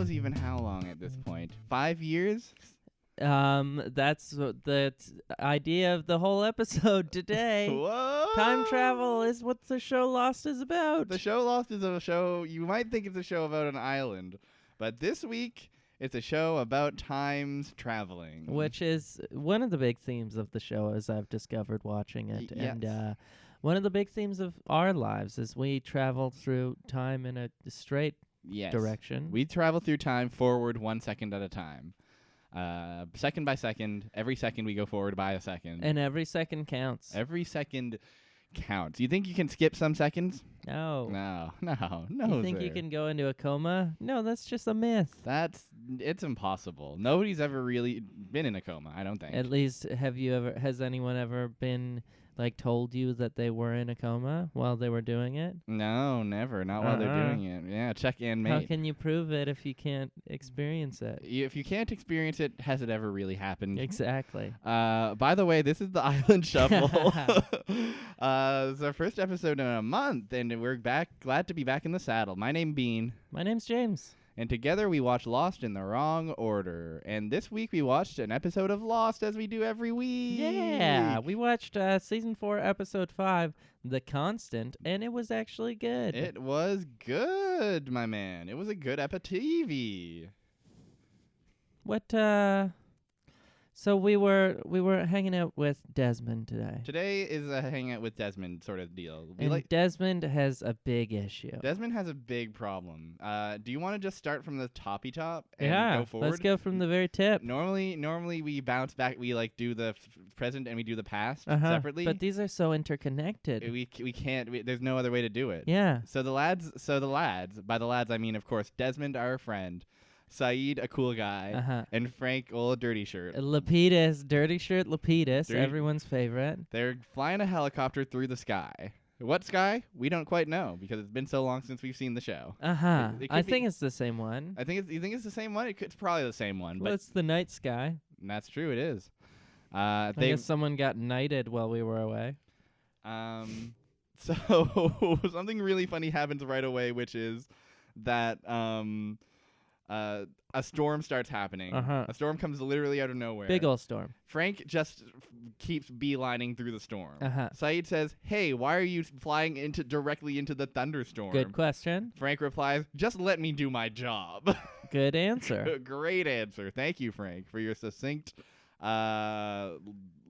knows even how long at this point? 5 years? That's the idea of the whole episode today. Whoa! Time travel is what the show Lost is about. The show Lost is a show, you might think it's a show about an island, but this week it's a show about times traveling. Which is one of the big themes of the show, as I've discovered watching it. Yes. And one of the big themes of our lives is we travel through time in a straight direction. We travel through time forward 1 second at a time. Second by second, every second we go forward by a second. And every second counts. Every second counts. You think you can skip some seconds? No. No. You think you can go into a coma? No, that's just a myth. It's impossible. Nobody's ever really been in a coma, I don't think. At least, has anyone ever been, told you that they were in a coma while they were doing it? No, never. Not while they're doing it. Yeah, check in, mate. How can you prove it if you can't experience it? If you can't experience it, has it ever really happened? Exactly. By the way, this is the Island Shuffle. It's our first episode in a month, and we're glad to be back in the saddle. My name's Bean. My name's James. And together we watch Lost in the wrong order. And this week we watched an episode of Lost, as we do every week. Yeah, we watched Season 4, Episode 5, The Constant, and it was actually good. It was good, my man. It was a good TV. So we were hanging out with Desmond today. Today is a hangout with Desmond sort of deal. Desmond has a big issue. Desmond has a big problem. Do you want to just start from the toppy top and go forward? Let's go from the very tip. Normally we bounce back. We do the present and we do the past separately. But these are so interconnected. We can't. There's no other way to do it. Yeah. So the lads. By the lads, I mean, of course, Desmond, our friend. Saeed, a cool guy, and Frank, old dirty shirt. Lapidus, dirty shirt Lapidus, everyone's favorite. They're flying a helicopter through the sky. What sky? We don't quite know because it's been so long since we've seen the show. I think it's the same one. You think it's the same one? It's probably the same one. Well, it's the night sky. That's true. It is. I guess someone got knighted while we were away. So something really funny happens right away, which is that a storm starts happening. A storm comes literally out of nowhere. Big ol' storm. Frank just keeps beelining through the storm. Saeed says, "Hey, why are you flying directly into the thunderstorm?" Good question. Frank replies, "Just let me do my job." Good answer. Great answer. Thank you, Frank, for your succinct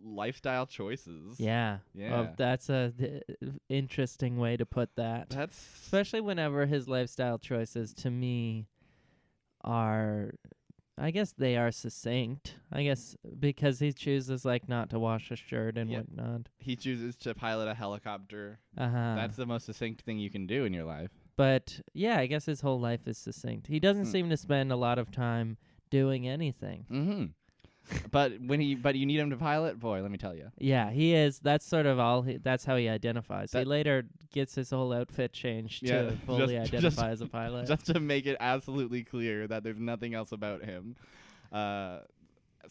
lifestyle choices. Yeah. Well, that's a interesting way to put that. Especially whenever his lifestyle choices, to me, I guess they are succinct. I guess because he chooses not to wash a shirt and whatnot. He chooses to pilot a helicopter. That's the most succinct thing you can do in your life. But yeah, I guess his whole life is succinct. He doesn't seem to spend a lot of time doing anything. But you need him to pilot, boy. Let me tell you. Yeah, he is. That's sort of that's how he identifies. He later gets his whole outfit changed to fully identify as a pilot. Just to make it absolutely clear that there's nothing else about him.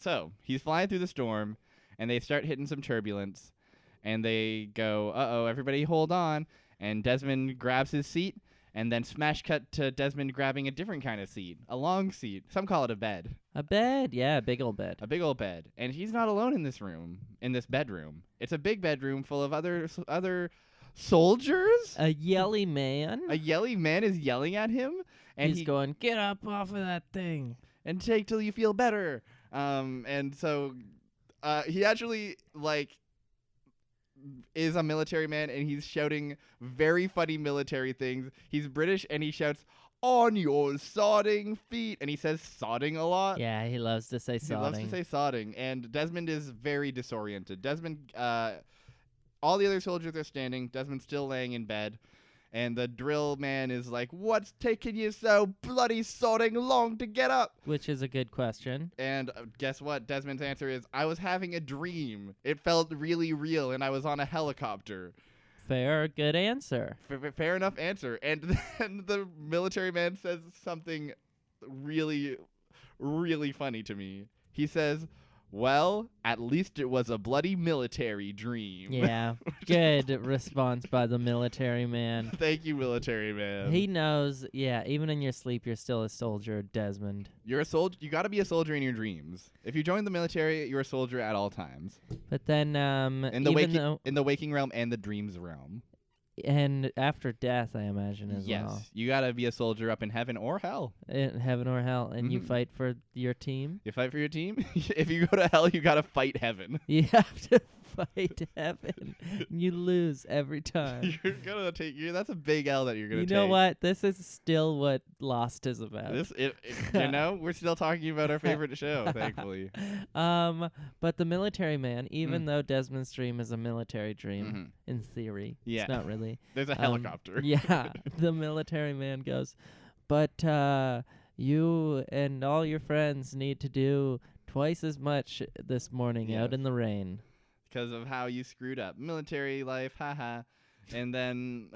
So he's flying through the storm, and they start hitting some turbulence, and they go, "Uh-oh, everybody, hold on!" And Desmond grabs his seat. And then smash cut to Desmond grabbing a different kind of seat, a long seat. Some call it a bed. A bed, yeah, a big old bed. A big old bed. And he's not alone in this bedroom. It's a big bedroom full of other soldiers. A yelly man. A yelly man is yelling at him. And he's going, "Get up off of that thing. And take till you feel better." And so he actually, is a military man, and he's shouting very funny military things. He's British, and he shouts, "On your sodding feet," and he says sodding a lot. Yeah, he loves to say sodding. He loves to say sodding, and Desmond is very disoriented. Desmond, all the other soldiers are standing. Desmond's still laying in bed, and the drill man is like, "What's taking you so bloody sodding long to get up?" Which is a good question. And guess what? Desmond's answer is, "I was having a dream. It felt really real, and I was on a helicopter." Fair, good answer. Fair enough answer. And then the military man says something really, really funny to me. He says, Well, at least it was a bloody military dream. Yeah, good response by the military man. Thank you, military man. He knows, yeah, even in your sleep, you're still a soldier, Desmond. You're a soldier. You got to be a soldier in your dreams. If you join the military, you're a soldier at all times. But then, in the waking realm and the dreams realm. And after death, I imagine, as well. Yes, you got to be a soldier up in heaven or hell. In heaven or hell, and you fight for your team? You fight for your team? If you go to hell, you got to fight heaven. You have to fight heaven. You lose every time. You're going to take... That's a big L that you're going to take. You know what? This is still what Lost is about. We're still talking about our favorite show, thankfully. But the military man, even though Desmond's dream is a military dream, in theory, it's not really. There's a helicopter. Yeah, the military man goes, but you and all your friends need to do twice as much this morning out in the rain. Because of how you screwed up. Military life, haha. And then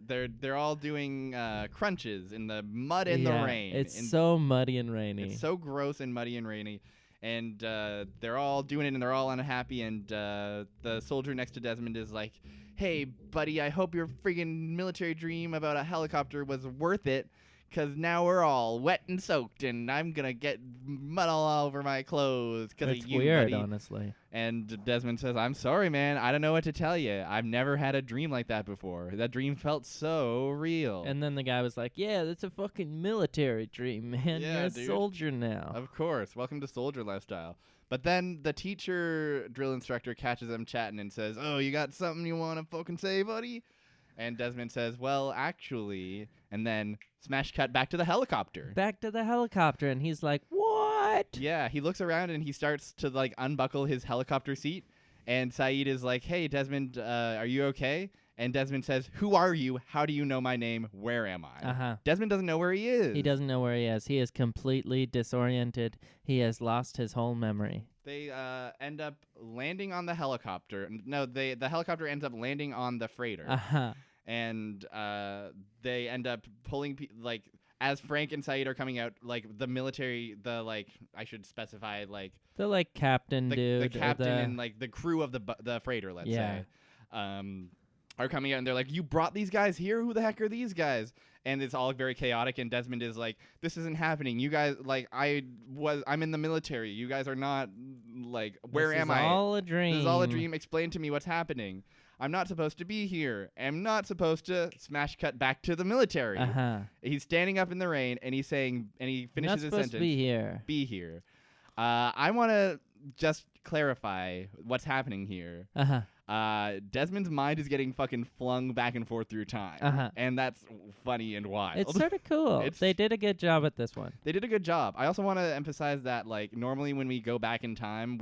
they're all doing crunches in the mud and the rain. It's so muddy and rainy. It's so gross and muddy and rainy. And they're all doing it, and they're all unhappy. And the soldier next to Desmond is like, hey, buddy, I hope your friggin' military dream about a helicopter was worth it, because now we're all wet and soaked, and I'm going to get mud all over my clothes because of you, weird, buddy. Honestly. And Desmond says, I'm sorry, man. I don't know what to tell you. I've never had a dream like that before. That dream felt so real. And then the guy was like, yeah, that's a fucking military dream, man. Yeah, you're a dude. Soldier now. Of course. Welcome to soldier lifestyle. But then the teacher drill instructor catches them chatting and says, oh, you got something you want to fucking say, buddy? And Desmond says, well, actually, and then smash cut back to the helicopter. Back to the helicopter, and he's like, what? Yeah, he looks around and he starts to, like, unbuckle his helicopter seat. And Saeed is like, hey, Desmond, are you okay? And Desmond says, who are you? How do you know my name? Where am I? Uh-huh. Desmond doesn't know where he is. He doesn't know where he is. He is completely disoriented. He has lost his whole memory. They end up landing on the helicopter. No, the helicopter ends up landing on the freighter. Uh-huh. And they end up pulling, as Frank and Saeed are coming out, like, the military, I should specify, like... The, like, captain dude. The captain and, like, the crew of the freighter, let's say, are coming out, and they're like, you brought these guys here? Who the heck are these guys? And it's all very chaotic, and Desmond is like, this isn't happening. You guys, like, I'm in the military. You guys are not, like, where am I? This is all a dream. This is all a dream. Explain to me what's happening. I'm not supposed to be here. I'm not supposed to smash cut back to the military. Uh-huh. He's standing up in the rain, and he's saying, and he finishes his sentence. Not supposed to be here. Be here. I want to just clarify what's happening here. Uh-huh. Desmond's mind is getting fucking flung back and forth through time. Uh-huh. And that's funny and wild. It's sort of cool. They did a good job at this one. They did a good job. I also want to emphasize that, like, normally when we go back in time,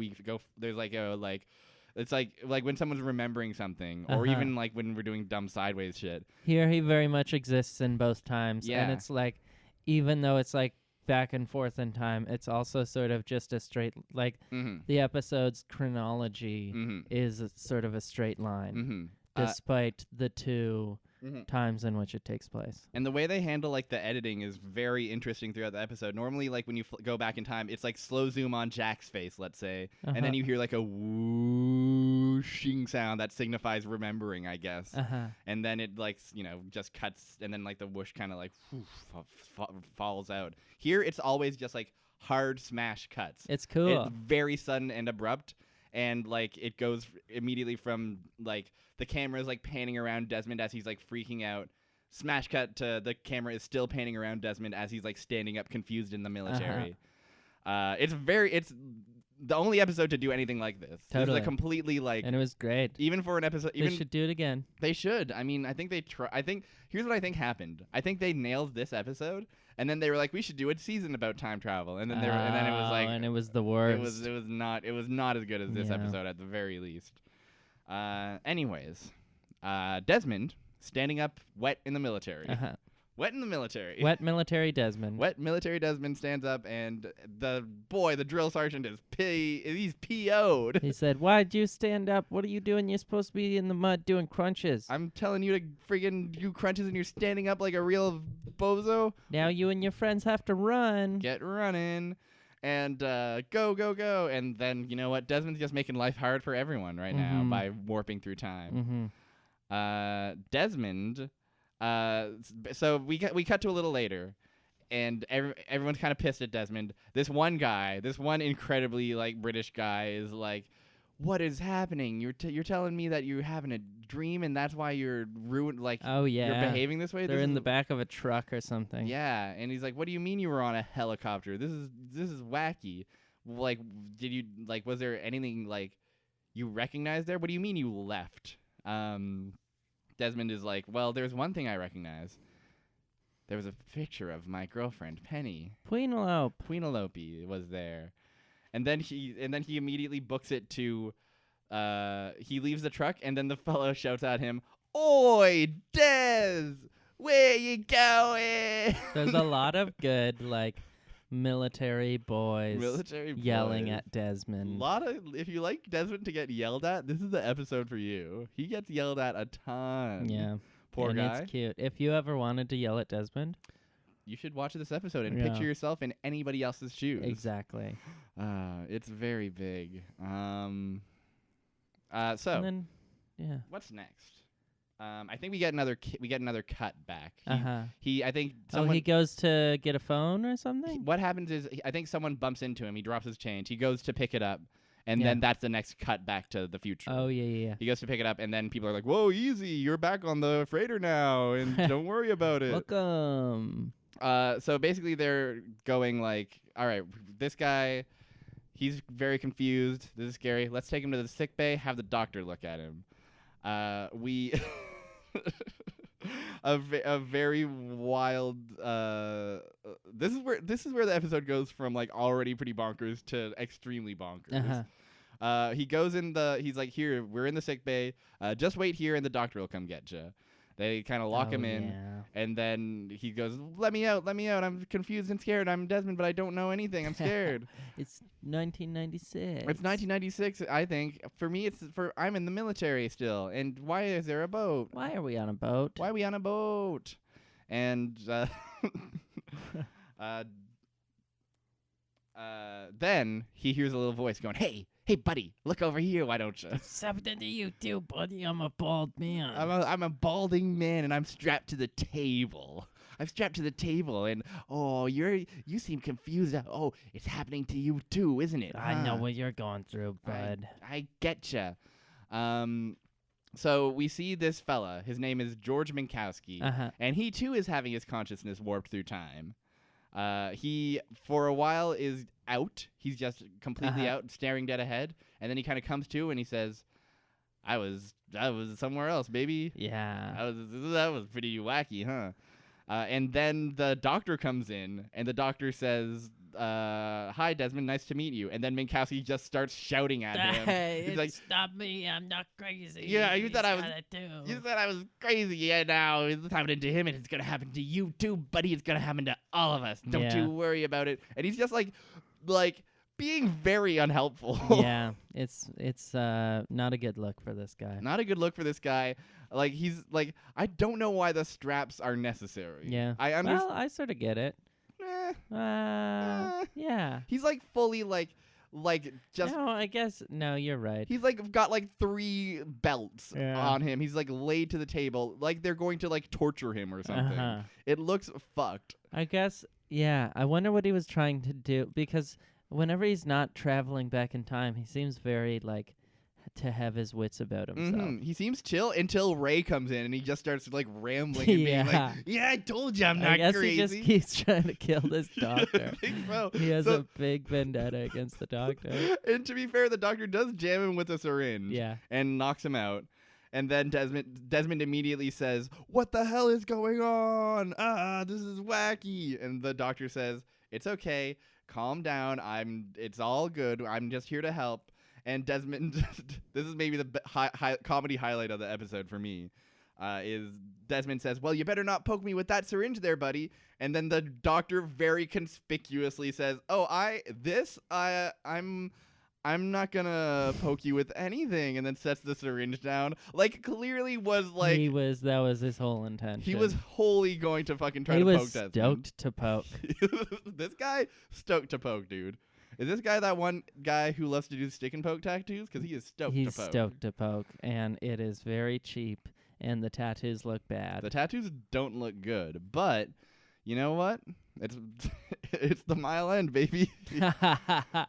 there's like a, like, it's like when someone's remembering something, or even like when we're doing dumb sideways shit. Here he very much exists in both times. Yeah. And it's like, even though it's like back and forth in time, it's also sort of just a straight, like, the episode's chronology is sort of a straight line, despite the two times in which it takes place. And the way they handle, like, the editing is very interesting throughout the episode. Normally, like, when you go back in time, it's like slow zoom on Jack's face, let's say, and then you hear like a whooshing sound that signifies remembering, I guess. And then it, like, just cuts, and then, like, the whoosh kind of like falls out. Here, it's always just like hard smash cuts. It's cool. It's very sudden and abrupt, and, like, it goes immediately from, like, the camera is, like, panning around Desmond as he's, like, freaking out. Smash cut to the camera is still panning around Desmond as he's, like, standing up confused in the military. It's the only episode to do anything like this. Totally. It's completely, like... And it was great. Even for an episode... They should do it again. They should. I mean, I think they try... Here's what I think happened. I think they nailed this episode, and then they were like, we should do a season about time travel. And then and then it was like... And it was the worst. It was not as good as this episode at the very least. Anyways, Desmond standing up wet in the military. Wet in the military. Wet military Desmond. Wet military Desmond stands up, and the drill sergeant he's PO'd. He said, why'd you stand up? What are you doing? You're supposed to be in the mud doing crunches. I'm telling you to friggin' do crunches, and you're standing up like a real bozo. Now you and your friends have to run. Get running. And go, go, go. And then, you know what? Desmond's just making life hard for everyone right now by warping through time. Desmond, so we cut to a little later. And everyone's kind of pissed at Desmond. This one incredibly like British guy is like, "What is happening? You're telling me that you're having a dream, and that's why you're ruined. Like, oh yeah, you're behaving this way. They're in the back of a truck or something. Yeah." And he's like, "What do you mean you were on a helicopter? This is wacky. Like, did you like? Was there anything like you recognized there? What do you mean you left?" Desmond is like, "Well, there's one thing I recognize." There was a picture of my girlfriend, Penny. Penelope was there. And then he immediately books it to he leaves the truck, and then the fellow shouts at him, "Oi, Des! Where you going?" There's a lot of good like military boys yelling at Desmond. If you like Desmond to get yelled at, this is the episode for you. He gets yelled at a ton. Yeah. Poor guy. It's cute. If you ever wanted to yell at Desmond, you should watch this episode and picture yourself in anybody else's shoes. Exactly. It's very big. So and then, what's next? I think we get another cut back. He goes to get a phone or something. What happens is I think someone bumps into him. He drops his change. He goes to pick it up. And then that's the next cut back to the future. Oh, yeah. He goes to pick it up, and then people are like, "Whoa, easy. You're back on the freighter now, and don't worry about it." Welcome. So basically they're going like, all right, this guy, he's very confused. This is scary. Let's take him to the sick bay, have the doctor look at him. We... a very wild this is where the episode goes from like already pretty bonkers to extremely bonkers. He goes he's like, "Here, we're in the sick bay, just wait here and the doctor will come get you." They kind of lock him in, and then he goes, let me out, I'm confused and scared, I'm Desmond, but I don't know anything, I'm scared." It's 1996. It's 1996, I think. For me, I'm in the military still, and why is there a boat? Why are we on a boat? And then he hears a little voice going, Hey, buddy, look over here, why don't you?" Something to you too, buddy. I'm a bald man. I'm a balding man, and I'm strapped to the table. And you seem confused. Oh, it's happening to you too, isn't it? I know what you're going through, bud. I getcha. So we see this fella. His name is George Minkowski, and he too is having his consciousness warped through time. He, for a while, is out. He's just completely out, staring dead ahead. And then he kind of comes to and he says, I was somewhere else, baby. Yeah. That was pretty wacky, huh? And then the doctor comes in, and the doctor says, "Hi, Desmond, nice to meet you." And then Minkowski just starts shouting at him. Hey, he's like, "Stop me! I'm not crazy." Yeah, you said I was crazy. Yeah, now it's happening to him, and it's gonna happen to you too, buddy. It's gonna happen to all of us. Don't you worry about it. And he's just like being very unhelpful. Yeah, it's not a good look for this guy. Like, he's like, I don't know why the straps are necessary. Yeah. Well, I sort of get it. Yeah. He's like fully like just. No, I guess no. You're right. He's like got like 3 belts on him. He's like laid to the table, like they're going to like torture him or something. It looks fucked. I guess. Yeah. I wonder what he was trying to do, because whenever he's not traveling back in time, he seems very like to have his wits about himself. He seems chill until Ray comes in and he just starts like rambling and being like, "Yeah, I told you I'm not crazy." He just keeps trying to kill this doctor. I think so. He has a big vendetta against the doctor. And to be fair, the doctor does jam him with a syringe. Yeah. And knocks him out. And then Desmond immediately says, "What the hell is going on? This is wacky." And the doctor says, "It's okay. Calm down. It's all good. I'm just here to help." And Desmond, this is maybe the comedy highlight of the episode for me, is Desmond says, "Well, you better not poke me with that syringe there, buddy." And then the doctor very conspicuously says, "Oh, I'm not gonna poke you with anything," and then sets the syringe down. Like, clearly was like... That was his whole intention. He was wholly going to fucking try to poke Desmond. He was stoked to poke. This guy, stoked to poke, dude. Is this guy that one guy who loves to do stick and poke tattoos? Because he is stoked to poke. He's stoked to poke, and it is very cheap, and the tattoos look bad. The tattoos don't look good, but you know what? It's it's the Mile End, baby.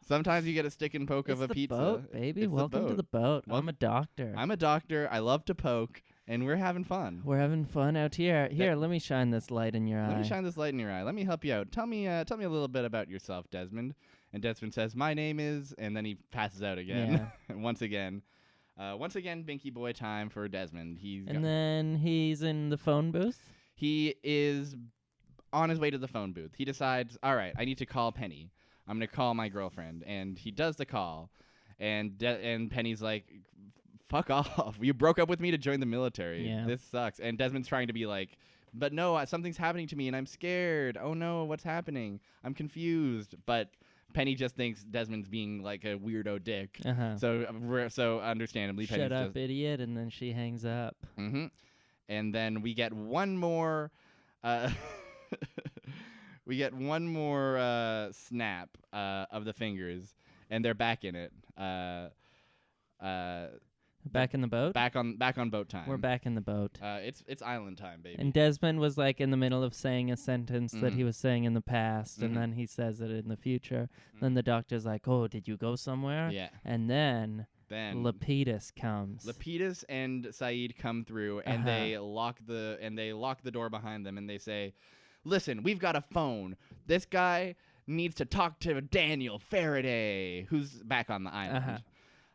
Sometimes you get a stick and poke of a pizza. Boat, baby. It's Welcome to the boat. Well, I'm a doctor. I'm a doctor. I love to poke, and we're having fun. We're having fun out here. Here, let me shine this light in your eye. Let me shine this light in your eye. Let me help you out. Tell me a little bit about yourself, Desmond. And Desmond says, "My name is," and then he passes out again. Yeah. Once again, Binky Boy time for Desmond. Then he's in the phone booth. He is on his way to the phone booth. He decides, all right, I need to call Penny. I'm going to call my girlfriend. And he does the call. And Penny's like, fuck off. You broke up with me to join the military. Yeah. This sucks. And Desmond's trying to be like, but no, something's happening to me and I'm scared. Oh no, what's happening? I'm confused. But Penny just thinks Desmond's being like a weirdo dick. So understandably, Shut Penny's up, idiot. And then she hangs up. Mm-hmm. And then we get one more... we get one more snap of the fingers, and they're back in it. Back in the boat? Back on boat time. We're back in the boat. It's island time, baby. And Desmond was like in the middle of saying a sentence that he was saying in the past, and then he says it in the future. Then the doctor's like, "Oh, did you go somewhere?" Yeah. And then Lapidus comes. Lapidus and Saeed come through, and they lock the door behind them, and they say, "Listen, we've got a phone. This guy needs to talk to Daniel Faraday, who's back on the island."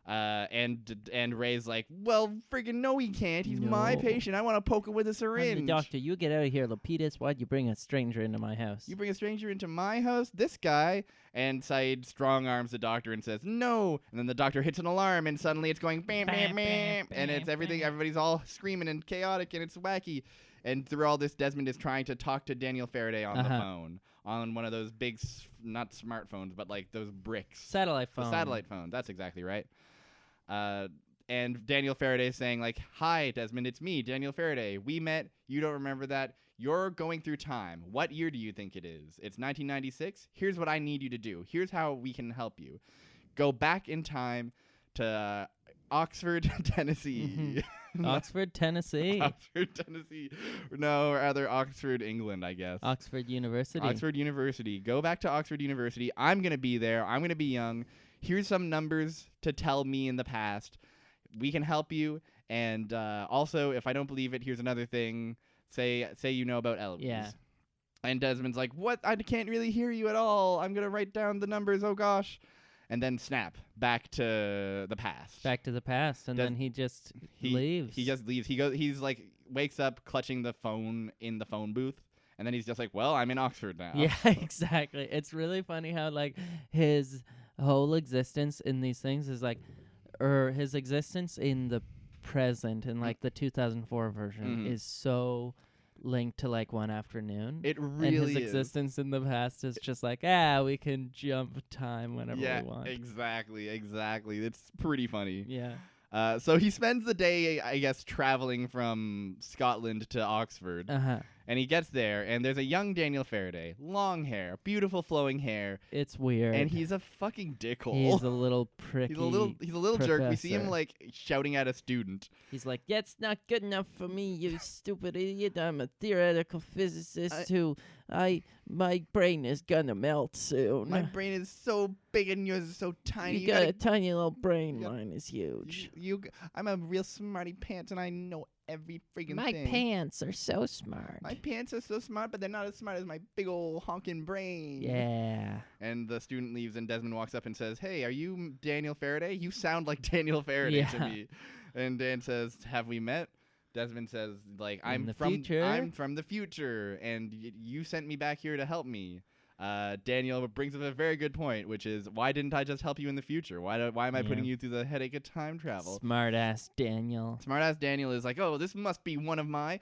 And Ray's like, well, friggin' no, he can't. He's my patient. I want to poke him with a syringe. I'm the doctor, you get out of here, Lapidus. Why'd you bring a stranger into my house? You bring a stranger into my house? This guy? And Saeed strong arms the doctor and says, no. And then the doctor hits an alarm, and suddenly it's going bam, bam, bam. And it's everything. Everybody's all screaming and chaotic, and it's wacky. And through all this, Desmond is trying to talk to Daniel Faraday on the phone. On one of those big, not smartphones, but like those bricks. Satellite phone. The satellite phone. That's exactly right. And Daniel Faraday is saying, like, hi, Desmond, it's me, Daniel Faraday. We met. You don't remember that. You're going through time. What year do you think it is? It's 1996. Here's what I need you to do. Here's how we can help you. Go back in time to Oxford, Tennessee. Oxford, Tennessee. Oxford, Tennessee. No, or rather Oxford, England, I guess. Oxford University. Oxford University. Go back to Oxford University. I'm going to be there. I'm going to be young. Here's some numbers to tell me in the past. We can help you. And also, if I don't believe it, here's another thing. Say you know about Eloise. Yeah. And Desmond's like, what? I can't really hear you at all. I'm going to write down the numbers. Oh, gosh. And then snap back to the past. Back to the past. And then he just leaves. He just leaves. He's like, wakes up clutching the phone in the phone booth. And then he's just like, well, I'm in Oxford now. Yeah, exactly. It's really funny how, like, his whole existence in these things is like, or his existence in the present in like the 2004 version is so linked to like one afternoon. It really and his existence in the past is just like, we can jump time whenever we want. Exactly. It's pretty funny. Yeah. So he spends the day, I guess, traveling from Scotland to Oxford. And he gets there, and there's a young Daniel Faraday. Long hair, beautiful flowing hair. It's weird. And he's a fucking dickhole. He's a little pricky. He's a little jerk. We see him, like, shouting at a student. He's like, it's not good enough for me, you stupid idiot. I'm a theoretical physicist my brain is gonna melt soon. My brain is so big and yours is so tiny. You got a tiny little brain. Mine is huge. I'm a real smarty pants, and I know every freaking my thing. My pants are so smart. My pants are so smart, but they're not as smart as my big old honking brain. Yeah. And the student leaves, and Desmond walks up and says, hey, are you Daniel Faraday? You sound like Daniel Faraday to me. And Dan says, have we met? Desmond says, like, I'm from the future, and you sent me back here to help me. Daniel brings up a very good point, which is, why didn't I just help you in the future? Why am I putting you through the headache of time travel? Smart ass Daniel. Smart ass Daniel is like, oh, this must be one of my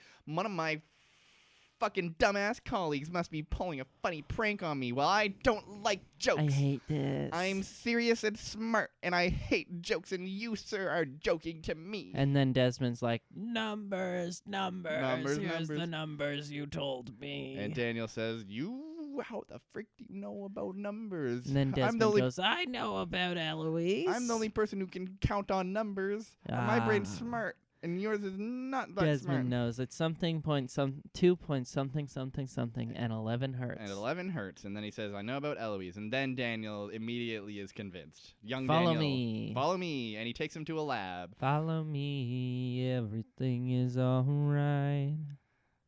fucking dumbass colleagues must be pulling a funny prank on me. Well, I don't like jokes. I hate this. I'm serious and smart, and I hate jokes, and you, sir, are joking to me. And then Desmond's like, numbers. Here's the numbers you told me. And Daniel says, you how the frick do you know about numbers? And then I'm Desmond the only goes, I know about Eloise. I'm the only person who can count on numbers. My brain's smart, and yours is not that Desmond smart. knows it's something point some 2 point something something something and 11 hertz. And 11 hertz, and then he says, I know about Eloise. And then Daniel immediately is convinced. Young Follow Daniel, me. follow me. And he takes him to a lab. Follow me, everything is alright.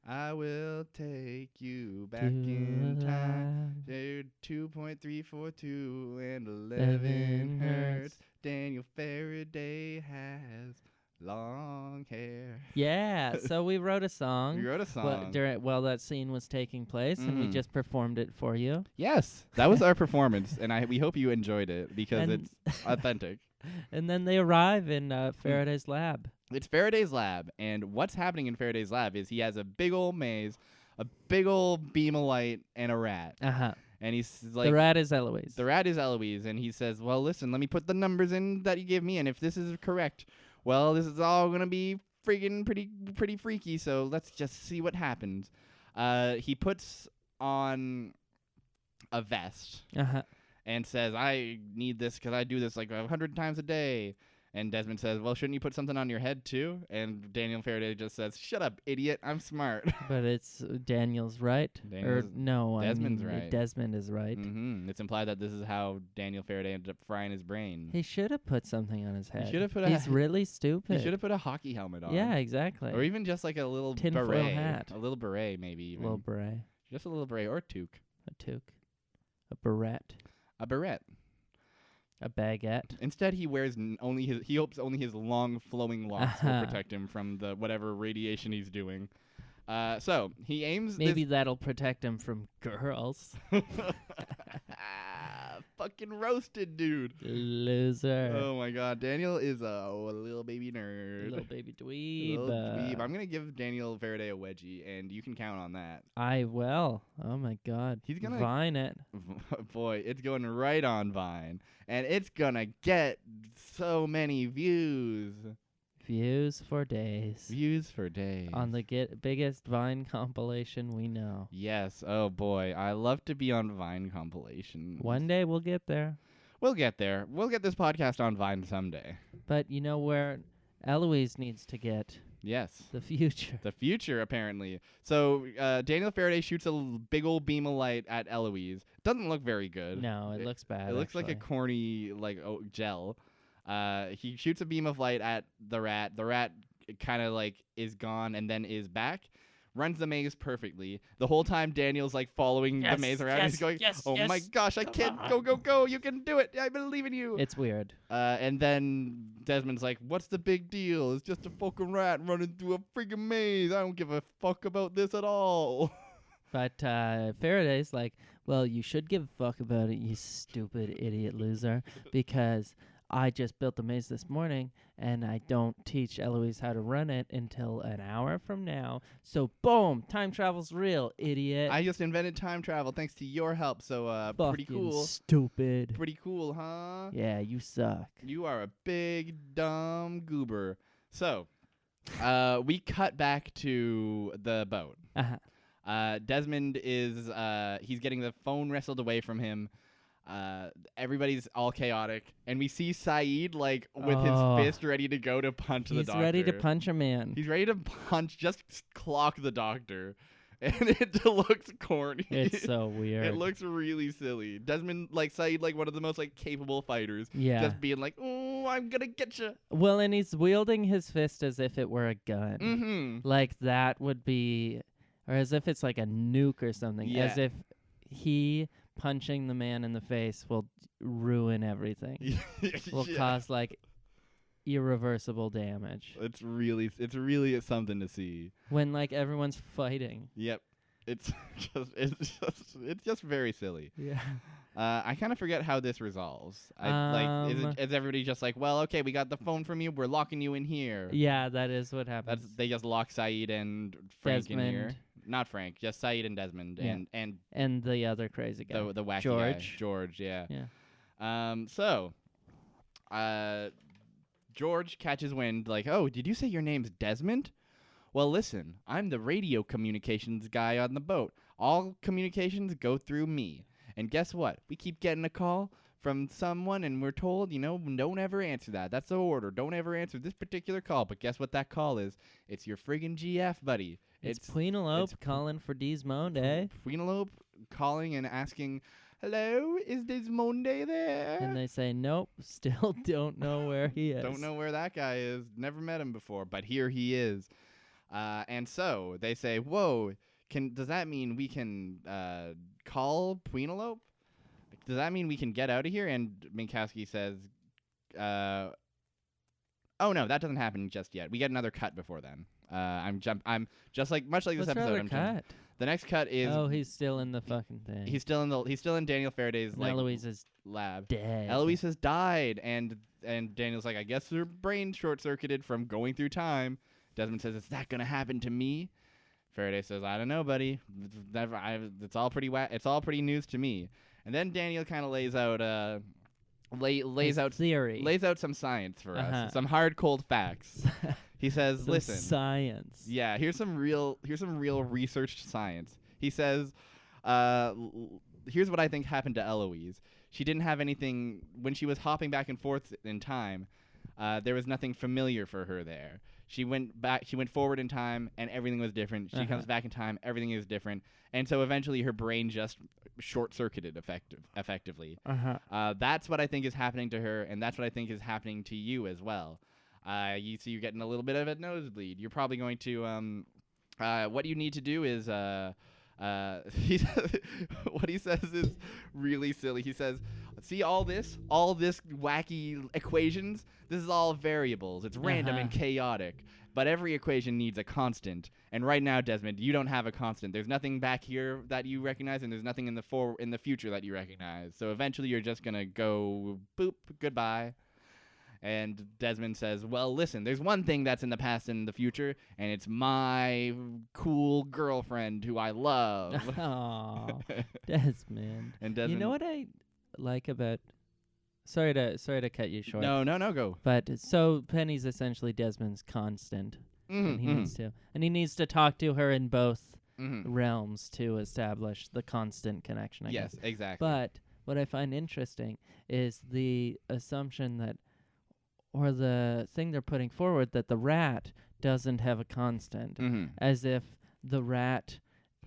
I will take you back To in the time. lab. 2.342 and 11 hertz. Daniel Faraday has long hair. Yeah, so we wrote a song. We wrote a song. While that scene was taking place, and we just performed it for you. Yes, that was our performance, and we hope you enjoyed it because And- it's authentic. And then they arrive in Faraday's lab. It's Faraday's lab, and what's happening in Faraday's lab is he has a big old maze, a big old beam of light, and a rat. Uh-huh. And he's like, The rat is Eloise. The rat is Eloise, and he says, well, listen, let me put the numbers in that you give me, and if this is correct, well, this is all going to be friggin' pretty freaky, so let's just see what happens. He puts on a vest and says, I need this because I do this like 100 times a day. And Desmond says, well, shouldn't you put something on your head too? And Daniel Faraday just says, shut up, idiot, I'm smart. But it's Daniel's right. Desmond's right. Desmond is right. Mm-hmm. It's implied that this is how Daniel Faraday ended up frying his brain. He should have put something on his head. He should have put He's really stupid. He should have put a hockey helmet on. Yeah, exactly. Or even just like a little tinfoil beret. hat. A little beret, maybe even. A little beret. Just a little beret or a toque. A toque. A barrette. A beret. A baguette. Instead, he wears he hopes only his long flowing locks will protect him from the whatever radiation he's doing. So he aims. Maybe that'll protect him from girls. Fucking roasted, dude. Loser. Oh my god, Daniel is a little baby nerd. Little baby dweeb. Little dweeb. I'm gonna give Daniel Faraday a wedgie, and you can count on that. I will. Oh my god. He's gonna Vine it. Boy, it's going right on Vine, and it's gonna get so many views. Views for days. Views for days. On the biggest Vine compilation we know. Yes. Oh boy, I love to be on Vine compilations. One day we'll get there. We'll get there. We'll get this podcast on Vine someday. But you know where Eloise needs to get? Yes. The future. The future, apparently. So Daniel Faraday shoots a big old beam of light at Eloise. Doesn't look very good. No, it looks bad. It looks like a corny gel. He shoots a beam of light at the rat. The rat kind of like is gone and then is back. Runs the maze perfectly. The whole time Daniel's like following the maze around. He's going, my gosh, I can't. Go. You can do it. I believe in you. It's weird. And then Desmond's like, what's the big deal? It's just a fucking rat running through a friggin' maze. I don't give a fuck about this at all. But Faraday's like, well, you should give a fuck about it, you stupid idiot loser, because I just built the maze this morning, and I don't teach Eloise how to run it until an hour from now. So, boom, time travel's real, idiot. I just invented time travel thanks to your help, so pretty cool. Stupid. Pretty cool, huh? Yeah, you suck. You are a big, dumb goober. So, we cut back to the boat. Desmond is, he's getting the phone wrestled away from him. Everybody's all chaotic, and we see Saeed like with his fist ready to go to punch the doctor. He's ready to punch a man. He's ready to just clock the doctor, and it looks corny. It's so weird. It looks really silly. Desmond, like Saeed, like one of the most like capable fighters. Yeah. Just being like, oh, I'm gonna get you. Well, and he's wielding his fist as if it were a gun. Mm-hmm. Like that would be, or as if it's like a nuke or something. Yeah. As if he punching the man in the face will ruin everything. Will cause like irreversible damage. It's really something to see. When like everyone's fighting. Yep. It's just very silly. Yeah. I kind of forget how this resolves. Is everybody just like, well, okay, we got the phone from you, we're locking you in here? Yeah, that is what happens. They just lock Saeed and Frank Desmond. in here. Not Frank, just Saeed and Desmond, yeah. and the other crazy guy, the wacky George. guy, George. Yeah. Yeah. George catches wind, like, oh, did you say your name's Desmond? well, listen, I'm the radio communications guy on the boat. All communications go through me. And guess what? We keep getting a call from someone, and we're told, don't ever answer that. That's the order. Don't ever answer this particular call. But guess what that call is? It's your friggin' GF, buddy. It's Penelope calling for Desmond, eh? Penelope calling and asking, hello, is Desmond there? And they say, nope, still don't know where he is. Don't know where that guy is. Never met him before, but here he is. And so they say, whoa, does that mean we can call Penelope? Does that mean we can get out of here? And Minkowski says, oh no, that doesn't happen just yet. We get another cut before then. Much like this episode. Cut? The next cut is he's still in the fucking thing. He's still in Daniel Faraday's Eloise is lab. Dead. Eloise has died, and Daniel's like, I guess her brain short circuited from going through time. Desmond says, is that gonna happen to me? Faraday says, I don't know, buddy. It's all pretty news to me. And then Daniel kind of lays out theory. Lays out some science for us, some hard cold facts. He says, listen, science. Yeah, here's some real researched science. He says, here's what I think happened to Eloise. She didn't have anything when she was hopping back and forth in time. There was nothing familiar for her there. She went forward in time, and everything was different. She comes back in time, everything is different. And so eventually her brain just short-circuited effectively. That's what I think is happening to her, and that's what I think is happening to you as well. You see you're getting a little bit of a nosebleed. You're probably going to what you need to do is what he says is really silly. He says, see all this wacky equations? This is all variables. It's random and chaotic. But every equation needs a constant. And right now, Desmond, you don't have a constant. There's nothing back here that you recognize, and there's nothing in the future that you recognize. So eventually you're just going to go boop, goodbye. And Desmond says, well, listen, there's one thing that's in the past and the future, and it's my cool girlfriend who I love. Aw, Desmond. And Desmond, you know what I like about... Sorry to cut you short. No, go. But so Penny's essentially Desmond's constant. And he needs to talk to her in both realms to establish the constant connection, I guess. Yes, exactly. But what I find interesting is the assumption that, or the thing they're putting forward, that the rat doesn't have a constant, as if the rat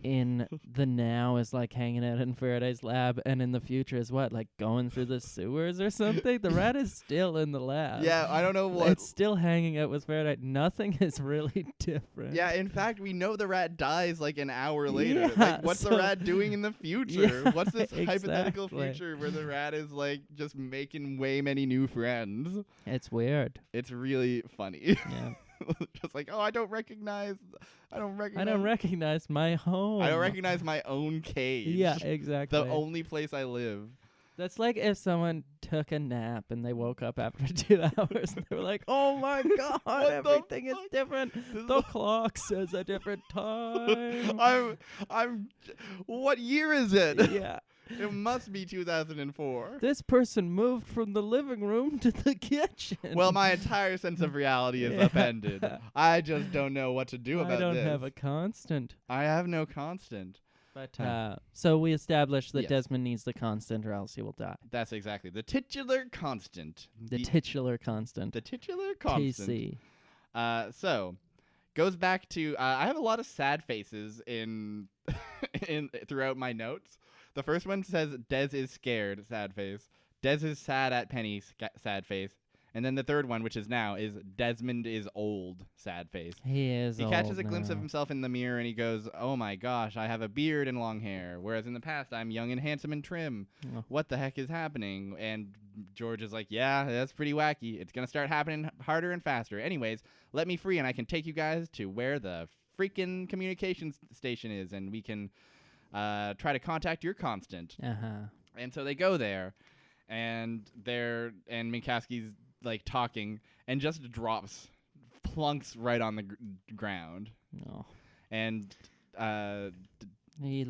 in the now is like hanging out in Faraday's lab, and in the future is what, like going through the sewers or something? The rat is still in the lab. Yeah, I don't know what. It's still hanging out with Faraday. Nothing is really different. Yeah, in fact, we know the rat dies like an hour later. Yeah, like, what's the rat doing in the future? Yeah, what's this hypothetical exactly. future where the rat is like just making way many new friends? It's weird. It's really funny. Yeah. Just like, I don't recognize my home. I don't recognize my own cage. Yeah, exactly. The only place I live. That's like if someone took a nap and they woke up after 2 hours and they were like, oh my God, everything is different. The clock says a different time. What year is it? Yeah. It must be 2004. This person moved from the living room to the kitchen. Well, my entire sense of reality is upended. I just don't know what to do about this. I don't have a constant. I have no constant. But so we established that Desmond needs the constant or else he will die. That's exactly. The titular constant. The titular constant. The titular constant. TC. So, goes back to... I have a lot of sad faces in throughout my notes. The first one says, Des is scared, sad face. Des is sad at Penny, sad face. And then the third one, which is now, is Desmond is old, sad face. He is old. He catches a glimpse of himself in the mirror and he goes, oh my gosh, I have a beard and long hair. Whereas in the past, I'm young and handsome and trim. Oh. What the heck is happening? And George is like, yeah, that's pretty wacky. It's going to start happening harder and faster. Anyways, let me free and I can take you guys to where the freaking communications station is and we can... try to contact your constant. And so they go there, and Minkowski's like talking, and just plunks right on the ground. No. And He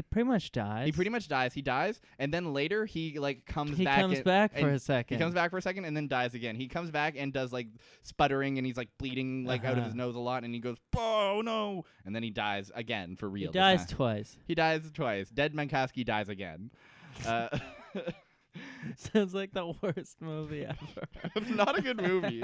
pretty much dies. He pretty much dies. He dies, and then later he like comes He back. comes back for a second. He comes back for a second and then dies again. He comes back and does like sputtering, and he's like bleeding like out of his nose a lot, and he goes, "Oh no!" And then he dies again for real. He dies twice. He dies twice. Dead Minkowski dies again. Sounds like the worst movie ever. It's not a good movie.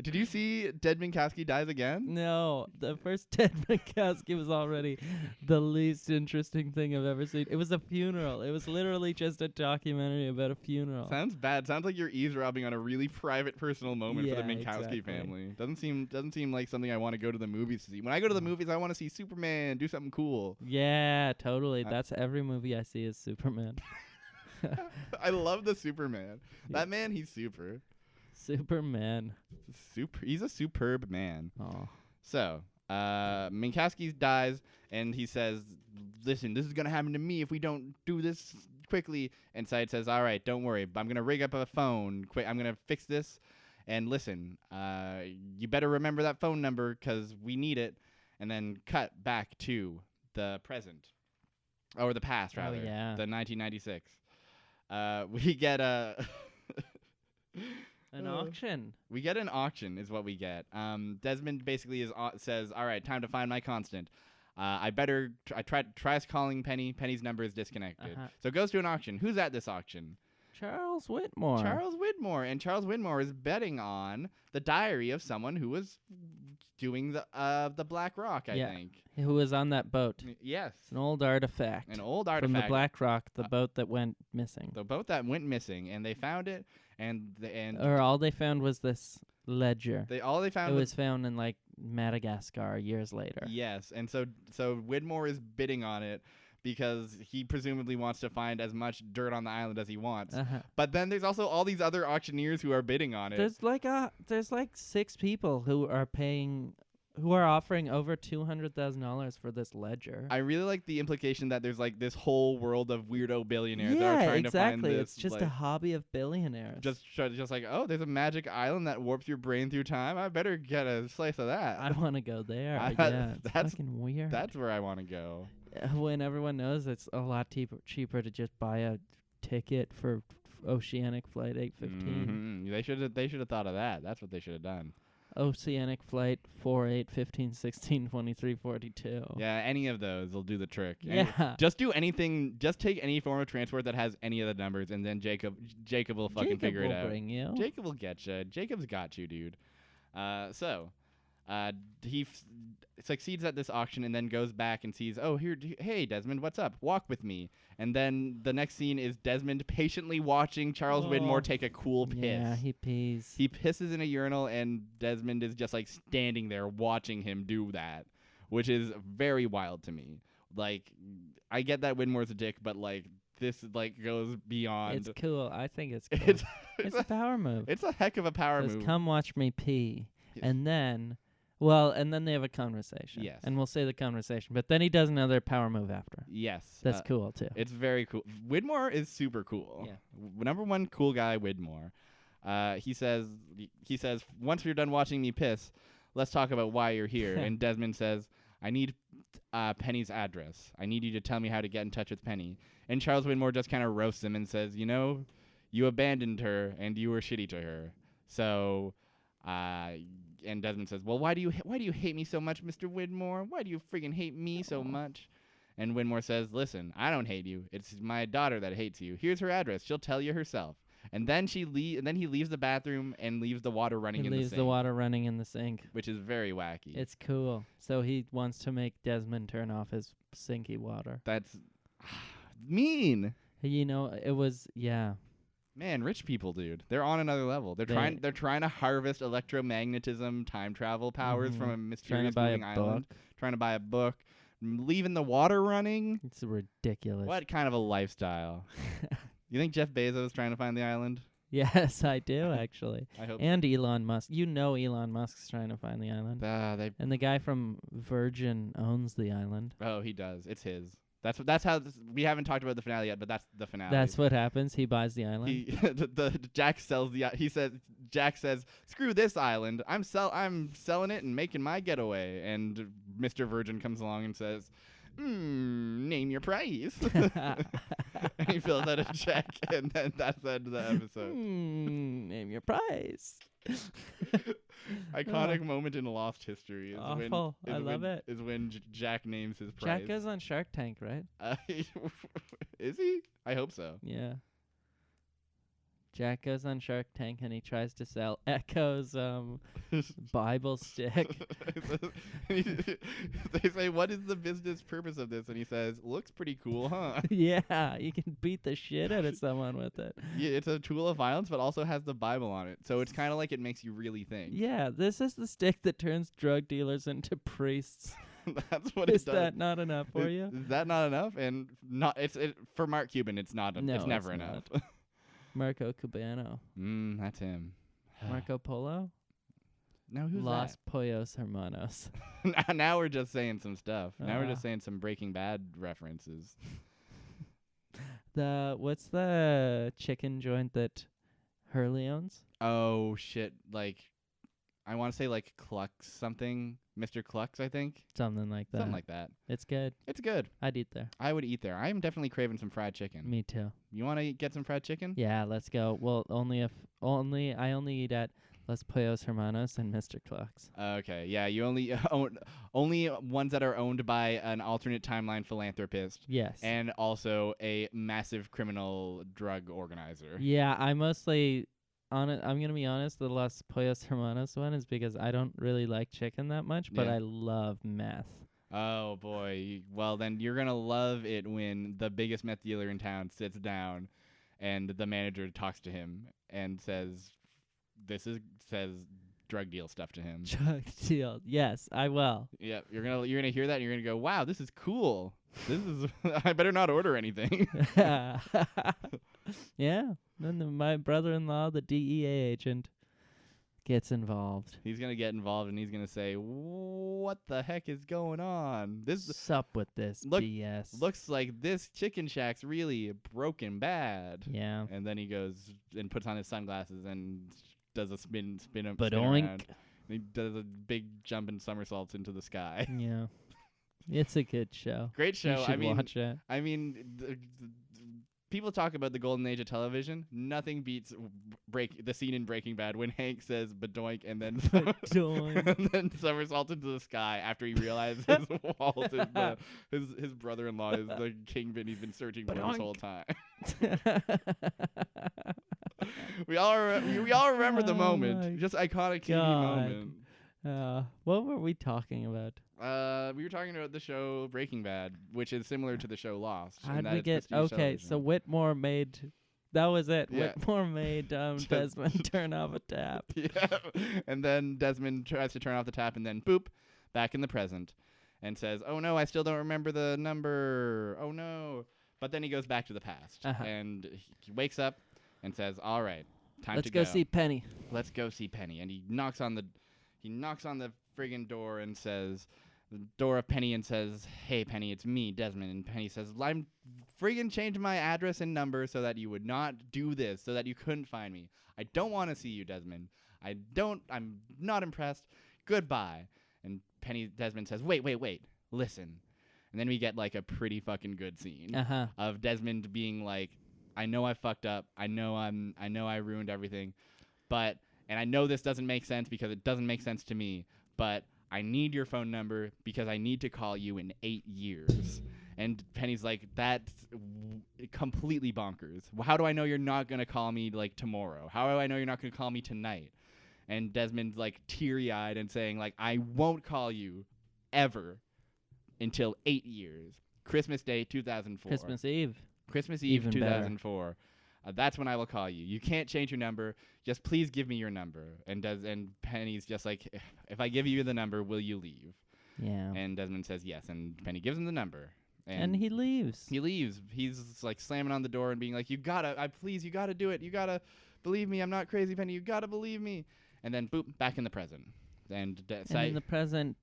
Did you see Dead Minkowski Dies Again? No, the first Ted Minkowski was already the least interesting thing I've ever seen. It was a funeral. It was literally just a documentary about a funeral. Sounds bad. Sounds like you're eavesdropping on a really private, personal moment for the Minkowski exactly. family. Doesn't seem like something I want to go to the movies to see. When I go to the movies, I want to see Superman, do something cool. Yeah, totally. That's every movie I see is Superman. I love the Superman. That man, he's super. Superman. He's a superb man. Oh. So, Minkowski dies, and he says, "Listen, this is gonna happen to me if we don't do this quickly." And Syed says, "All right, don't worry. I'm gonna rig up a phone. Quick, I'm gonna fix this. And listen, you better remember that phone number 'cause we need it." And then cut back to the present, or the past rather. Oh, yeah. The 1996. We get a. An auction. We get an auction is what we get. Desmond basically says, "All right, time to find my constant. I tries calling Penny. Penny's number is disconnected. So it goes to an auction. Who's at this auction? Charles Whitmore. Charles Whitmore. And Charles Whitmore is betting on the diary of someone who was doing the Black Rock, I think. Who was on that boat. Yes. An old artifact. An old artifact. From the Black Rock, the boat that went missing. The boat that went missing. And they found it. Or all they found was this ledger. It was found in like Madagascar years later. Yes, and so Whitmore is bidding on it because he presumably wants to find as much dirt on the island as he wants. But then there's also all these other auctioneers who are bidding on it. There's like 6 people who are offering over $200,000 for this ledger. I really like the implication that there's like this whole world of weirdo billionaires that are trying to find this. It's just a hobby of billionaires. Just like, oh, there's a magic island that warps your brain through time. I better get a slice of that. I want to go there. It's fucking weird. That's where I want to go. When everyone knows it's a lot cheaper to just buy a ticket for Oceanic Flight 815. Mm-hmm. They should have thought of that. That's what they should have done. Oceanic Flight 48, 15, 16, 23, 42. Yeah, any of those will do the trick. Yeah. Just do anything. Just take any form of transport that has any of the numbers, and then Jacob will fucking figure it out. Bring you. Jacob will get you. Jacob's got you, dude. He succeeds at this auction and then goes back and sees, oh, hey, Desmond, what's up? Walk with me. And then the next scene is Desmond patiently watching Charles Whitmore take a cool piss. Yeah, he pees. He pisses in a urinal, and Desmond is just like standing there watching him do that, which is very wild to me. Like, I get that Whitmore's a dick, but like this like goes beyond. It's cool. I think it's cool. It's a power move. It's a heck of a power move. Come watch me pee. Yes. And then they have a conversation. Yes. And we'll say the conversation. But then he does another power move after. Yes. That's cool, too. It's very cool. Whitmore is super cool. Yeah. Number one cool guy, Whitmore. He says, once you're done watching me piss, let's talk about why you're here. And Desmond says, I need Penny's address. I need you to tell me how to get in touch with Penny. And Charles Whitmore just kind of roasts him and says, you abandoned her and you were shitty to her. So... and Desmond says, well, why do you hate me so much, Mr. Whitmore? Why do you friggin' hate me so much? And Whitmore says, listen, I don't hate you. It's my daughter that hates you. Here's her address. She'll tell you herself. And then he leaves the bathroom and leaves the water running in the sink. He leaves the water running in the sink. Which is very wacky. It's cool. So he wants to make Desmond turn off his sinky water. That's mean. It was, yeah. Man, rich people, dude. They're on another level. They're trying to harvest electromagnetism, time travel powers from a mysterious moving island. Trying to buy a book. Leaving the water running. It's ridiculous. What kind of a lifestyle? You think Jeff Bezos is trying to find the island? Yes, I do, actually. I hope and Elon Musk. Elon Musk's trying to find the island. And the guy from Virgin owns the island. Oh, he does. It's his. That's how we haven't talked about the finale yet, but that's the finale. That's what happens. He buys the island. Jack sells Jack says, "Screw this island. I'm selling it and making my getaway." And Mr. Virgin comes along and says, Name your price. And he fills out a check, and then that's the end of the episode. Name your price. Iconic moment in Lost history is Awful. I love it. Is when Jack names his price. Jack goes on Shark Tank, right? Is he? I hope so. Yeah. Jack goes on Shark Tank and he tries to sell Echo's Bible stick. They say, "What is the business purpose of this?" And he says, "Looks pretty cool, huh?" Yeah, you can beat the shit out of someone with it. Yeah, it's a tool of violence, but also has the Bible on it, so it's kind of like it makes you really think. Yeah, this is the stick that turns drug dealers into priests. That's what it does. Is that not enough for you? Is that not enough? And not for Mark Cuban, it's not. No, it's never it's enough. Marco Cubano. That's him. Marco Polo? No, who's Los Pollos Hermanos. that? Now we're just saying some stuff. Now we're Ah. just saying some Breaking Bad references. What's the chicken joint that Hurley owns? Oh shit! Like, I want to say like Clux something, Mr. Clux, I think. Something like that. Something like that. It's good. It's good. I'd eat there. I would eat there. I am definitely craving some fried chicken. Me too. You want to get some fried chicken? Yeah, let's go. Well, I only eat at Los Pollos Hermanos and Mr. Clux. Okay. Yeah, you only only ones that are owned by an alternate timeline philanthropist. Yes. And also a massive criminal drug organizer. Yeah, I mostly I'm gonna be honest. The Los Pollos Hermanos one is because I don't really like chicken that much, but Yeah. I love meth. Oh boy. Well, then you're gonna love it when the biggest meth dealer in town sits down, and the manager talks to him and says drug deal stuff to him. Drug deal. Yes, I will. Yep. You're gonna hear that and you're gonna go, wow, this is cool. This is I better not order anything. Yeah. Then my brother-in-law, the DEA agent, gets involved. He's gonna get involved and he's gonna say, what the heck is going on? Sup with this BS. Looks like this chicken shack's really broken bad. Yeah. And then he goes and puts on his sunglasses and does a spin But around. oink. He does a big jump and somersaults into the sky. Yeah. It's a good show. Great show. You should watch it. I mean, people talk about the golden age of television. Nothing beats the scene in Breaking Bad when Hank says "badoink" and then and then somersaults into the sky after he realizes Walt is his brother-in-law is the kingpin he's been searching for this whole time. we all remember the moment, just iconic TV moment. What were we talking about? We were talking about the show Breaking Bad, which is similar to the show Lost. How'd we get? Okay, so Whitmore made. That was it. Yeah. Whitmore made Desmond turn off a tap. Yeah, and then Desmond tries to turn off the tap, and then boop, back in the present, and says, "Oh no, I still don't remember the number. Oh no!" But then he goes back to the past, and he wakes up and says, "All right, time Let's to go. Let's go see Penny. Let's go see Penny." And he knocks on the friggin' door and says. The door of Penny and says, "Hey, Penny, it's me, Desmond." And Penny says, "I'm friggin' changed my address and number so that you would not do this, so that you couldn't find me. I don't want to see you, Desmond. I'm not impressed. Goodbye." And Desmond says, wait, listen. And then we get like a pretty fucking good scene of Desmond being like, "I know I fucked up. I know I ruined everything. And I know this doesn't make sense because it doesn't make sense to me, but I need your phone number because I need to call you in 8 years." And Penny's like, "That's completely bonkers. How do I know you're not going to call me like tomorrow? How do I know you're not going to call me tonight?" And Desmond's like teary-eyed and saying like, "I won't call you ever until 8 years. Christmas Day 2004. Christmas Eve, Even 2004. That's when I will call you. You can't change your number. Just please give me your number." And Penny's just like, "If I give you the number, will you leave?" Yeah. And Desmond says yes, and Penny gives him the number. And he leaves. He leaves. He's like slamming on the door and being like, you gotta do it. You gotta believe me. I'm not crazy, Penny. You gotta believe me. And then boop, back in the present. And and in the present,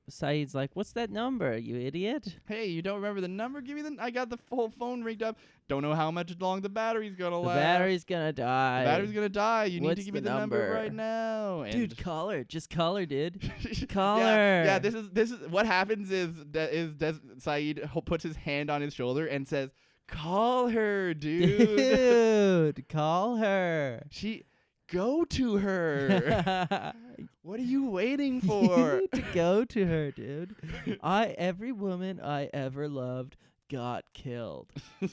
Saeed's like, "What's that number, you idiot?" Hey, you don't remember the number? Give me the. I got the whole phone rigged up. Don't know how much long the battery's gonna The last. battery's gonna die. The battery's gonna die. You need What's to give me the the number right number? now. And Dude, call her. Just call her, dude. Call yeah, her. Yeah, this is what happens is Saeed puts his hand on his shoulder and says, "Call her, dude. Dude, call her. Go to her. What are you waiting for?" You need to go to her, dude. Every woman I ever loved got killed.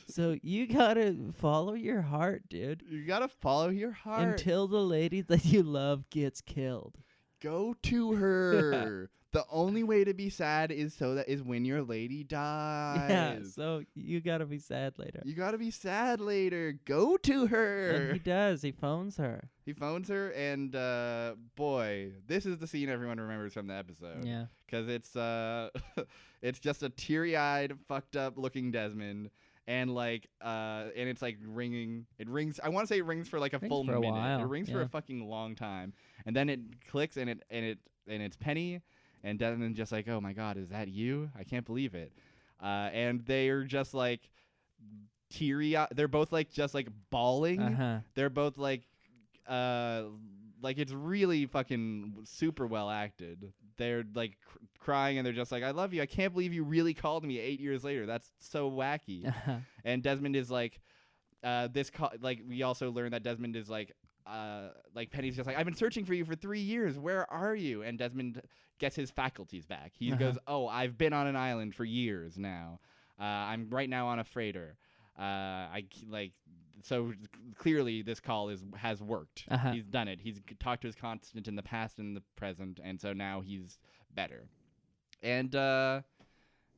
So you gotta follow your heart, dude. You gotta follow your heart. Until the lady that you love gets killed. Go to her. The only way to be sad is when your lady dies. Yeah, so you gotta be sad later. You gotta be sad later. Go to her. And he does. He phones her. He phones her, and boy, this is the scene everyone remembers from the episode. Yeah. Because it's just a teary-eyed, fucked-up-looking Desmond, and and it's like ringing. It rings. I want to say it rings for like a full minute. While. It rings for a fucking long time, and then it clicks, and it's Penny, and Desmond's just like, "Oh my God, is that you? I can't believe it." And they're just like teary-eyed. They're both like just like bawling. Uh-huh. They're both like it's really fucking super well acted. They're like crying, and they're just like, "I love you. I can't believe you really called me 8 years later. That's so wacky." And Desmond is like, we also learn that Desmond is like Penny's just like, "I've been searching for you for 3 years. Where are you?" And Desmond gets his faculties back. He goes, "Oh, I've been on an island for years now. I'm right now on a freighter. So clearly this call has worked. He's done it. He's talked to his constant in the past and the present, and so now he's better." And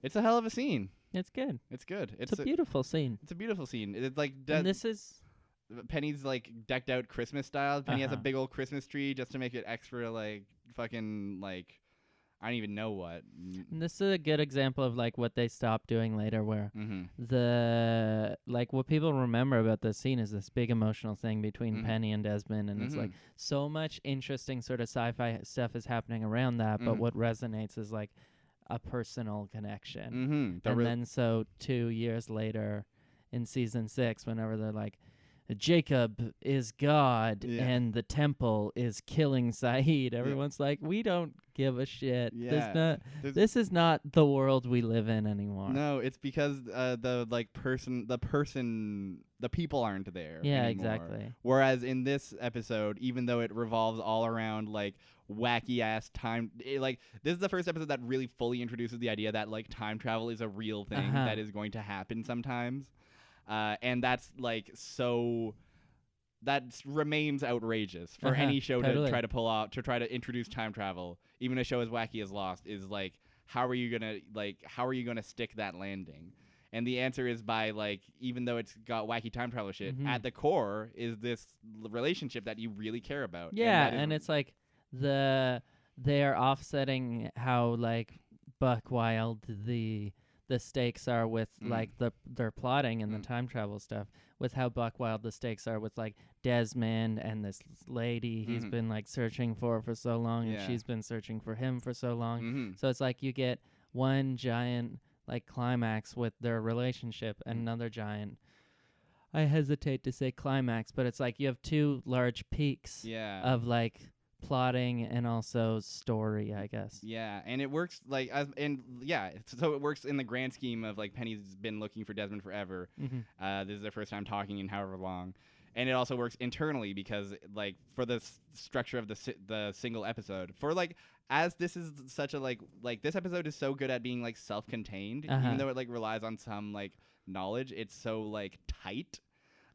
it's a hell of a scene. It's good. It's good. It's a beautiful scene. It's a beautiful scene. It's like and this is Penny's like decked out Christmas style. Penny has a big old Christmas tree just to make it extra like fucking like I don't even know what. And this is a good example of like what they stopped doing later, where what people remember about this scene is this big emotional thing between Penny and Desmond, and it's like so much interesting sort of sci-fi stuff is happening around that, but what resonates is like a personal connection. And then so 2 years later in season 6, whenever they're like, Jacob is God and the temple is killing Saeed, everyone's like, we don't give a shit. This is not the world we live in anymore. No, it's because the people aren't there anymore. Exactly. Whereas in this episode, even though it revolves all around like wacky ass time, this is the first episode that really fully introduces the idea that like time travel is a real thing that is going to happen sometimes. And that's like that remains outrageous for any show to try to pull out, to try to introduce time travel. Even a show as wacky as Lost is like, how are you gonna stick that landing? And the answer is by like, even though it's got wacky time travel shit, at the core is this relationship that you really care about. Yeah, and it's like they are offsetting how like buck wild the stakes are with like their plotting and the time travel stuff, with how buck wild the stakes are with like Desmond and this lady he's been like searching for so long, and she's been searching for him for so long. So it's like you get one giant like climax with their relationship and another giant, I hesitate to say climax, but it's like you have two large peaks of like plotting and also story, I guess. Yeah, and it works so it works in the grand scheme of like Penny's been looking for Desmond forever. This is their first time talking in however long, and it also works internally because like for the structure of the single episode, for like as this is such a like this episode is so good at being like self-contained, even though it like relies on some like knowledge, it's so like tight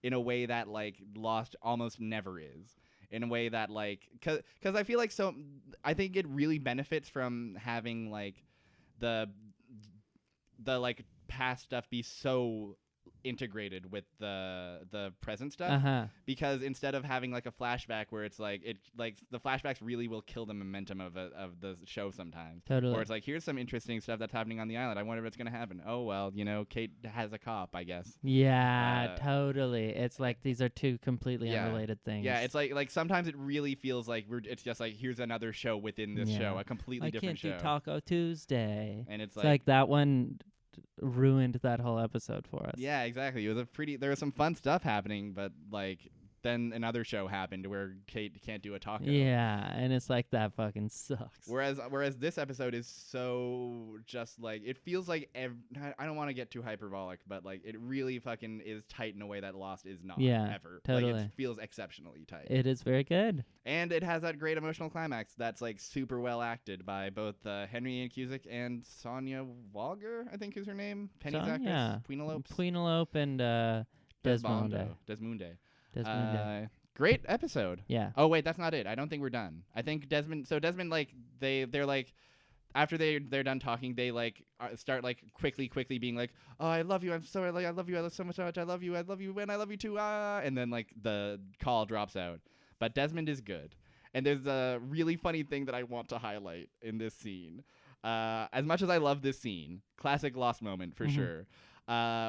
in a way that like Lost almost never is. In a way that like, cause I feel like I think it really benefits from having like the like past stuff be so integrated with the present stuff, because instead of having like a flashback where it's like the flashbacks really will kill the momentum of the show sometimes. Totally. Or it's like, here's some interesting stuff that's happening on the island. I wonder what's gonna happen. Oh well, Kate has a cop, I guess. Yeah, totally. It's like these are two completely unrelated things. Yeah, it's like sometimes it really feels like it's just like, here's another show within this show, a completely different show. I can't do Taco Tuesday. And it's like that one ruined that whole episode for us. Yeah, exactly. It was there was some fun stuff happening, but like then another show happened where Kate can't do a taco. Yeah, and it's like, that fucking sucks. Whereas this episode is so just like, it feels like I don't want to get too hyperbolic, but like it really fucking is tight in a way that Lost is not ever. Totally. Like, it feels exceptionally tight. It is very good. And it has that great emotional climax that's like super well acted by both Henry Ian Cusick and Sonia Walger, I think is her name. Penny's actress. Penelope and Desmond. Great episode. Yeah. Oh wait, that's not it. I don't think we're done. I think Desmond like they're like, after they're done talking, they like start like quickly being like, oh, I love you. I'm sorry. Like, I love you. I love so much. I love you. I love you. And I love you too. And then like the call drops out. But Desmond is good. And there's a really funny thing that I want to highlight in this scene. As much as I love this scene, classic Lost moment for sure.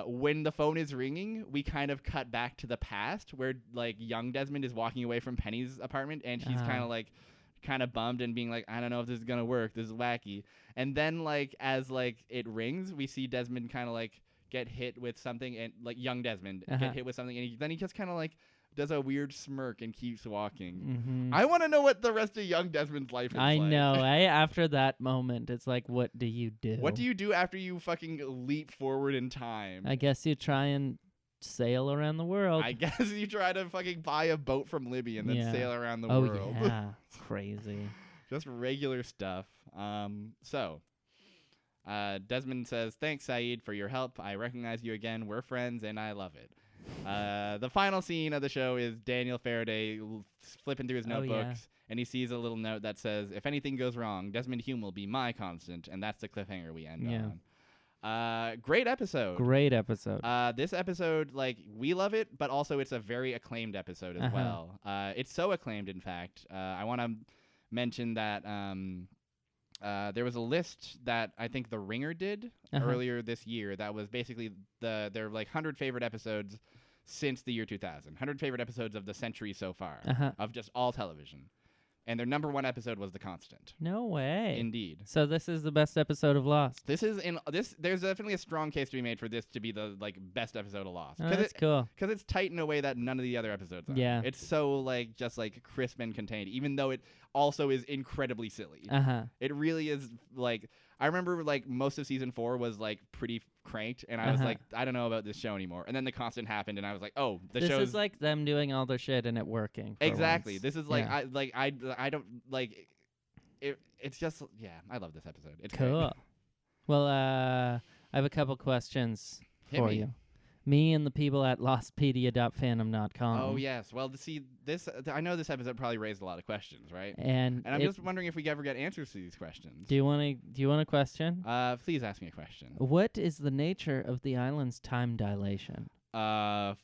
When the phone is ringing, we kind of cut back to the past where like young Desmond is walking away from Penny's apartment, and he's kind of bummed and being like, I don't know if this is gonna work. This is wacky. And then like as like it rings, we see Desmond kind of like get hit with something, and like young Desmond get hit with something, and then he just kind of like does a weird smirk and keeps walking. I want to know what the rest of young Desmond's life is like. I know. After that moment, it's like, what do you do? What do you do after you fucking leap forward in time? I guess you try and sail around the world. I guess you try to fucking buy a boat from Libby and then sail around the world. Oh, yeah. Crazy. Just regular stuff. Desmond says, thanks, Saeed, for your help. I recognize you again. We're friends, and I love it. The final scene of the show is Daniel Faraday flipping through his notebooks, and he sees a little note that says, if anything goes wrong, Desmond Hume will be my constant, and that's the cliffhanger we end on. Great episode. This episode, like, we love it, but also it's a very acclaimed episode as well. It's so acclaimed, in fact. I want to mention that there was a list that I think The Ringer did earlier this year that was basically their like 100 favorite episodes since the year 2000. 100 favorite episodes of the century so far of just all television. And their number one episode was The Constant. No way. Indeed. So this is the best episode of Lost. There's definitely a strong case to be made for this to be the like best episode of Lost. Oh, that's cool. Because it's tight in a way that none of the other episodes are. Yeah. It's so like just like crisp and contained, even though it also is incredibly silly. It really is. Like, I remember like most of season 4 was like pretty cranked, and I was like, I don't know about this show anymore. And then The Constant happened, and I was like, oh, this is like them doing all their shit and it working. Exactly. This is like I don't like it. It's just I love this episode. It's cool. Great. Well, I have a couple questions for you. Me and the people at lostpedia.fandom.com. Oh, yes. Well, to see this, I know this episode probably raised a lot of questions, right? And I'm just wondering if we ever get answers to these questions. Do you want a question? Please ask me a question. What is the nature of the island's time dilation? Fucks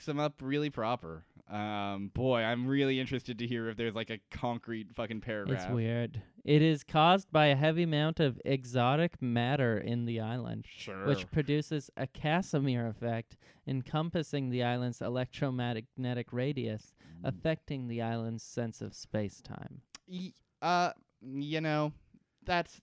them up really proper. Boy, I'm really interested to hear if there's like a concrete fucking paragraph. It's weird. It is caused by a heavy amount of exotic matter in the island, which produces a Casimir effect encompassing the island's electromagnetic radius, affecting the island's sense of space-time. That's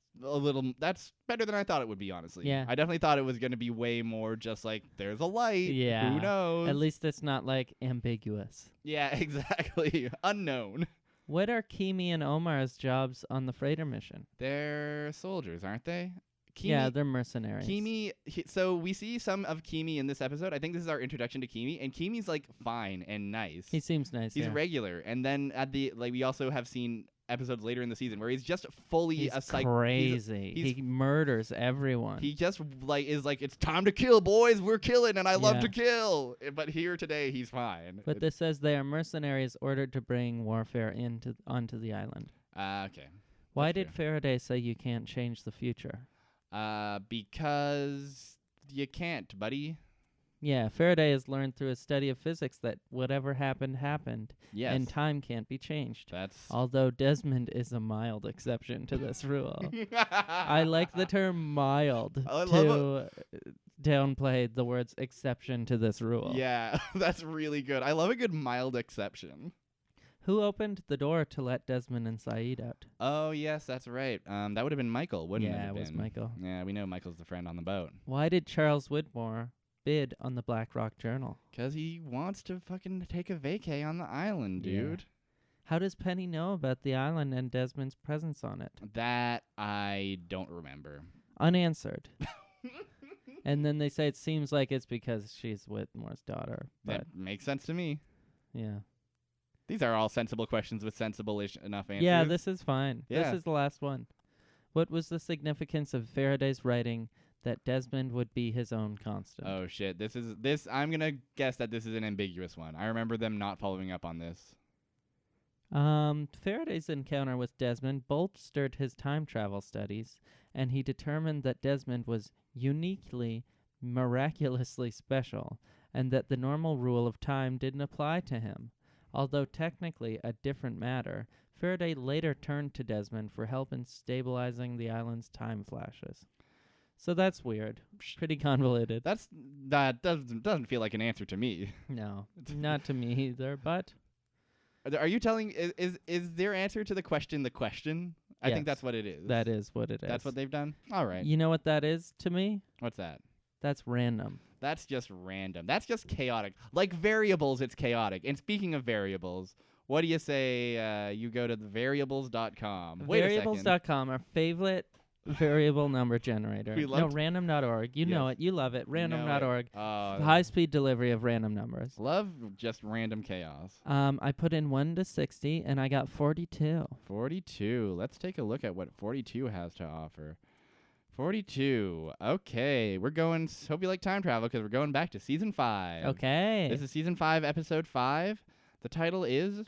better than I thought it would be, honestly. Yeah. I definitely thought it was going to be way more just like, there's a light. Yeah. Who knows? At least it's not like ambiguous. Yeah, exactly. Unknown. What are Kimi and Omar's jobs on the freighter mission? They're soldiers, aren't they? Yeah, they're mercenaries. So we see some of Kimi in this episode. I think this is our introduction to Kimi, and Kimi's like fine and nice. He seems nice. He's regular, and then we also have seen episodes later in the season where he's just fully crazy. He murders everyone. He just is like, it's time to kill, boys. We're killing, and I love to kill. But here today, he's fine. But this says they are mercenaries ordered to bring warfare onto the island. Okay. Why did Faraday say you can't change the future? Because you can't, buddy. Yeah, Faraday has learned through his study of physics that whatever happened, happened, Yes. and time can't be changed. That's Although Desmond is a mild exception to this rule. I like the term mild I to love downplay the words exception to this rule. Yeah, that's really good. I love a good mild exception. Who opened the door to let Desmond and Saeed out? Oh, yes, that's right. That would have been Michael, wouldn't it Yeah, have it was been? Michael. Yeah, we know Michael's the friend on the boat. Why did Charles Widmore bid on the Black Rock Journal? 'Cause he wants to fucking take a vacay on the island, Yeah. dude. How does Penny know about the island and Desmond's presence on it? That I don't remember. Unanswered. And then they say it seems like it's because she's Whitmore's daughter. But That makes sense to me. yeah. These are all sensible questions with sensible-ish enough answers. Yeah, this is fine. Yeah. This is the last one. What was the significance of Faraday's writing that Desmond would be his own constant? Oh, shit. This. I'm going to guess that this is an ambiguous one. I remember them not following up on this. Faraday's encounter with Desmond bolstered his time travel studies, and he determined that Desmond was uniquely, miraculously special, and that the normal rule of time didn't apply to him. Although technically a different matter, Faraday later turned to Desmond for help in stabilizing the island's time flashes. So that's weird. Pretty convoluted. That doesn't feel like an answer to me. No, not to me either, but Are you telling is their answer to the question the question? I think Yes. that's what it is. that is what it is. That's what they've done? All right. You know what that is to me? What's that? That's random. That's just random. That's just chaotic. Like variables, it's chaotic. And speaking of variables, what do you say you go to the variables.com? Wait a second. Variables.com, our favorite variable number generator. We No, loved- random.org. You know Yes. it. You love it. Random.org. Oh, High-speed delivery of random numbers. love just random chaos. I put in 1 to 60, and I got 42. 42. Let's take a look at what 42 has to offer. 42. Okay, we're going. Hope you like time travel because we're going back to season 5. Okay. This is season 5, episode 5. The title is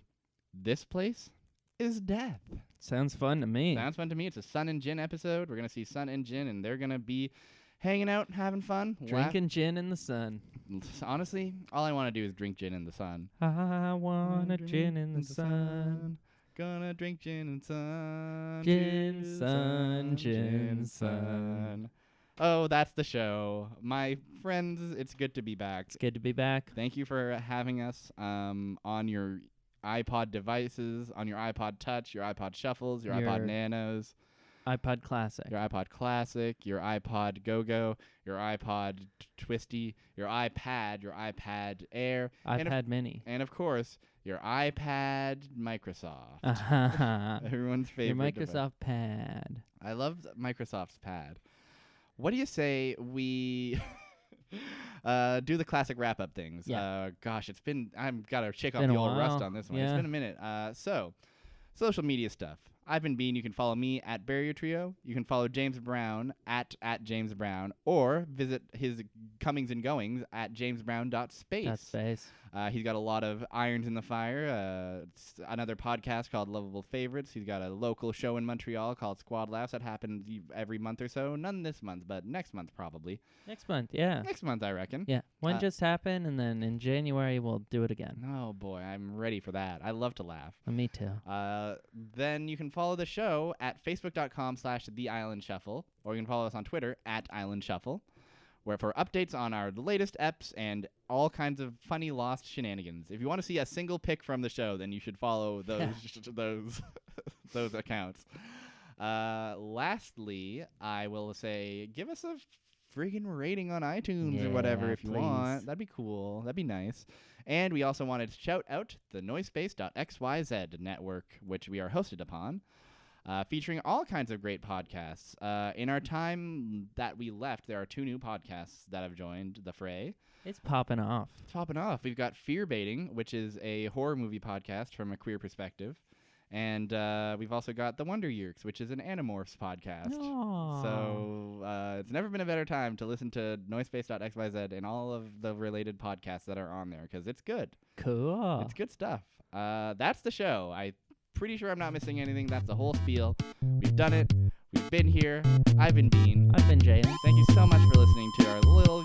"This Place Is Death." Sounds fun to me. Sounds fun to me. It's a Sun and Jin episode. We're gonna see Sun and Jin, and they're gonna be hanging out, having fun, Drinking gin in the sun. Honestly, all I want to do is drink gin in the sun. I want a gin in the sun. Gonna drink gin and sun. Gin, to sun, gin, gin, sun. Oh, that's the show. My friends, it's good to be back. It's good to be back. Thank you for having us on your iPod devices, on your iPod Touch, your iPod Shuffles, your iPod Nanos, iPod Classic. your iPod Classic, your iPod Go-Go, your iPod Twisty, your iPad Air, iPad Mini. and of course, your iPad Microsoft. Everyone's Your favorite device. Microsoft Pad. I love Microsoft's pad. What do you say we do the classic wrap-up things? Yeah. Gosh, I've got to shake off Been the a old rust while. on this one. It's Yeah. been a minute. So, social media stuff. I've been Bean. You can follow me at Barrier Trio. You can follow James Brown at James Brown, or visit his comings and goings at jamesbrown.space. That's space. He's got a lot of irons in the fire. It's another podcast called Lovable Favorites. He's got a local show in Montreal called Squad Laughs that happens every month or so. None this month, but next month probably. Next month, yeah. Next month, I reckon. Yeah. One just happened, and then in January we'll do it again. Oh, boy. I'm ready for that. I love to laugh. Me too. Then you can follow the show at facebook.com/The Island Shuffle, or you can follow us on Twitter at Island Shuffle, where for updates on our latest eps and all kinds of funny lost shenanigans. If you want to see a single pic from the show, then you should follow those those accounts. Lastly, I will say give us a friggin' rating on iTunes or whatever if you want. That'd be cool. That'd be nice. And we also wanted to shout out the Noisepace.xyz network, which we are hosted upon. Featuring all kinds of great podcasts. In our time that we left, there are 2 new podcasts that have joined the fray. It's popping off. Topping off, we've got Fear Baiting, which is a horror movie podcast from a queer perspective. And we've also got The Wonder Years, which is an Animorphs podcast. Aww. So it's never been a better time to listen to Noisepace.xyz and all of the related podcasts that are on there, because it's good. Cool. It's good stuff. That's the show. I'm pretty sure I'm not missing anything. That's the whole spiel. We've done it. We've been here. I've been Bean. I've been Jalen. Thank you so much for listening to our little